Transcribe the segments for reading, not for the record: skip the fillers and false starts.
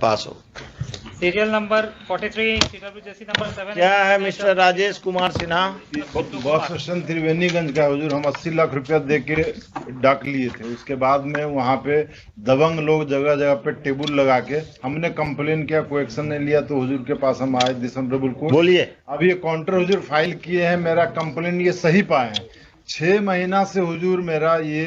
पास हो। Serial number 43 CWJC number 7। क्या है mister Rajesh Kumar Sinha? Bus station Triveniganj का हुजूर, हम 80 लाख रुपया दे के डाक लिए थे। उसके बाद में वहाँ पे दबंग लोग जगह जगह पे टेबल लगा के, हमने कंप्लेन किया, कोई एक्शन नहीं लिया, तो हुजूर के पास हम आए डिसम्बरेबल को। बोलिए। अब ये काउंटर हुजूर फाइल किए हैं, मेरा कंप्लेन ये सही पाए हैं। 6 महीना से हुजूर मेरा ये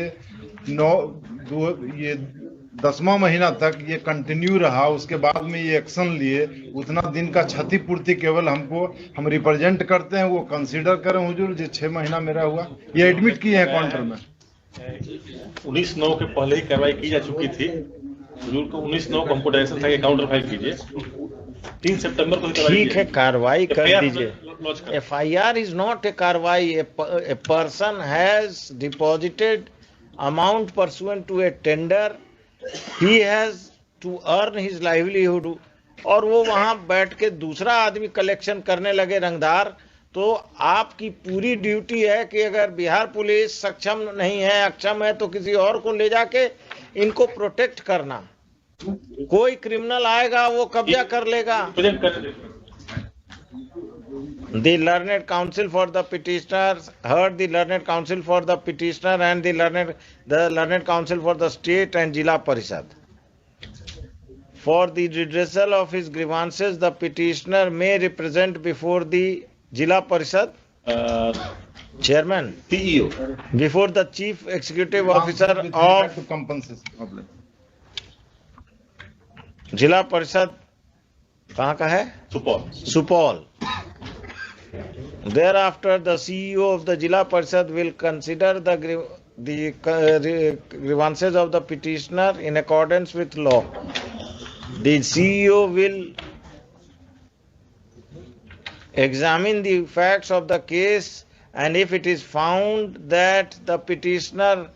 10वां महीना तक ये कंटिन्यू रहा। उसके बाद में ये एक्शन लिए, उतना दिन का क्षतिपूर्ति केवल हमको, हम रिप्रेजेंट करते हैं, वो कंसीडर करें हुजूर। जो 6 महीना मेरा हुआ, ये एडमिट किए हैं काउंटर में। 19/9 के पहले ही कार्रवाई की जा चुकी थी हुजूर को। 19/9 को हमको डायरेक्शन था कि काउंटर फाइल कीजिए। 3 सितंबर को ठीक है, कार्रवाई कर दीजिए। FIR is not a कार्रवाई। A person has deposited amount pursuant to a tender. He has to earn his livelihood। और वो वहां बैठ के दूसरा आदमी कलेक्शन करने लगे रंगदार, तो आपकी पूरी ड्यूटी है कि अगर बिहार पुलिस सक्षम नहीं है, अक्षम है, तो किसी और को ले जाके इनको प्रोटेक्ट करना। कोई क्रिमिनल आएगा वो कब्जा कर लेगा। The learned counsel for the petitioner heard the learned counsel for the petitioner and the learned counsel for the state and Jila Parishad. For the redressal of his grievances, the petitioner may represent before the Jila Parishad chairman, CEO, before the chief executive officer of compensation Jila Parishad। कहाँ का है? Supaul. Thereafter, the CEO of the Jila Parishad will consider the grievances of the petitioner in accordance with law. The CEO will examine the facts of the case, and if it is found that the petitioner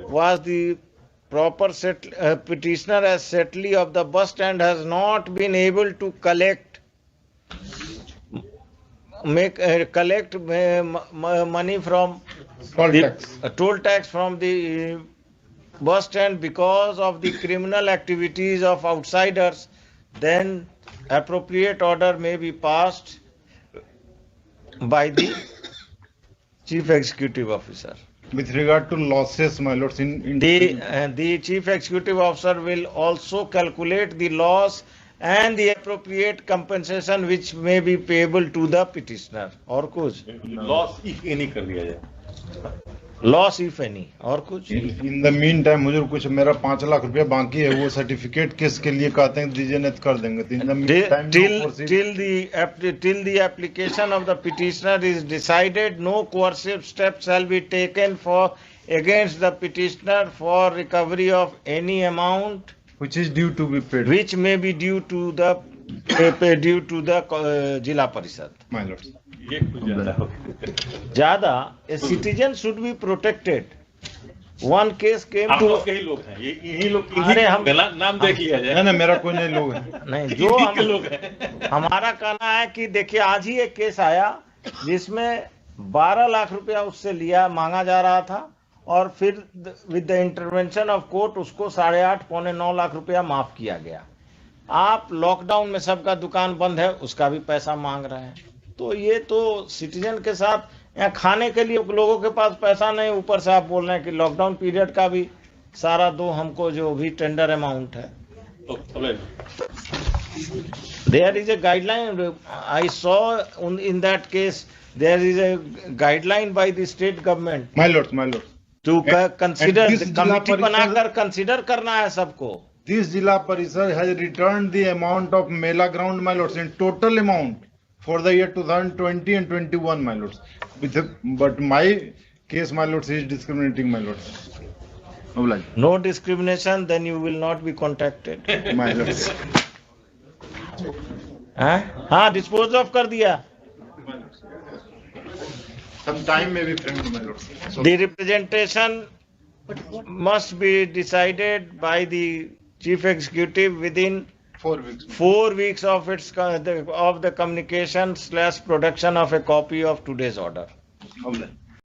was the proper petitioner as settlee of the bus stand has not been able to collect money from toll tax from the bus stand because of the criminal activities of outsiders, then appropriate order may be passed by the chief executive officer. With regard to losses, my lords, the chief executive officer will also calculate the loss and the appropriate compensation which may be payable to the petitioner. और कुछ? Loss if any कर दिया जाए। Loss if any। और कुछ? In the meantime, मुझे कुछ मेरा 5 लाख रुपया बाकी है, वो सर्टिफिकेट केस के लिए कहते हैं दीजिए, नहीं कर देंगे। Till the application of the petitioner is decided, no coercive steps shall be taken against the petitioner for recovery of any amount which is due to be paid, which may be due to the Jila Parishad. My lords. ज्यादा, a citizen should be protected. One case came आप to लोग के ही लोग हैं, यही लोग। अरे हम नाम देख लिया जाए। नहीं, मेरा कोई नहीं लोग है। नहीं, जो हम लोग हैं। हमारा कहना है कि देखिए, आज ही एक केस आया जिसमें 12 लाख रुपया उससे लिया मांगा जा रहा था, और फिर with the intervention of court उसको 8.5 पौने 9 लाख रुपया माफ किया गया। आप लॉकडाउन में सबका दुकान बंद है, उसका भी पैसा मांग रहे हैं। तो ये तो सिटीजन के साथ, यहाँ खाने के लिए लोगों के पास पैसा नहीं, ऊपर से आप बोल रहे हैं कि लॉकडाउन पीरियड का भी सारा दो हमको जो भी टेंडर अमाउंट है। There is a guideline I saw in that case. There is a guideline by the state government. My lords. To consider, committee बनाकर consider करना है सबको। This Jila Parishad has returned the amount of Mela ground, my lords, in total amount for the year 2020 and 21, my lords. But my case, my lords, is discriminating, my lords. No discrimination, then you will not be contacted. My lords. हाँ, dispose of कर दिया। Some time may be framed, my lords. So, the representation must be decided by the chief executive within 4 weeks. 4 weeks of the communication / production of a copy of today's order.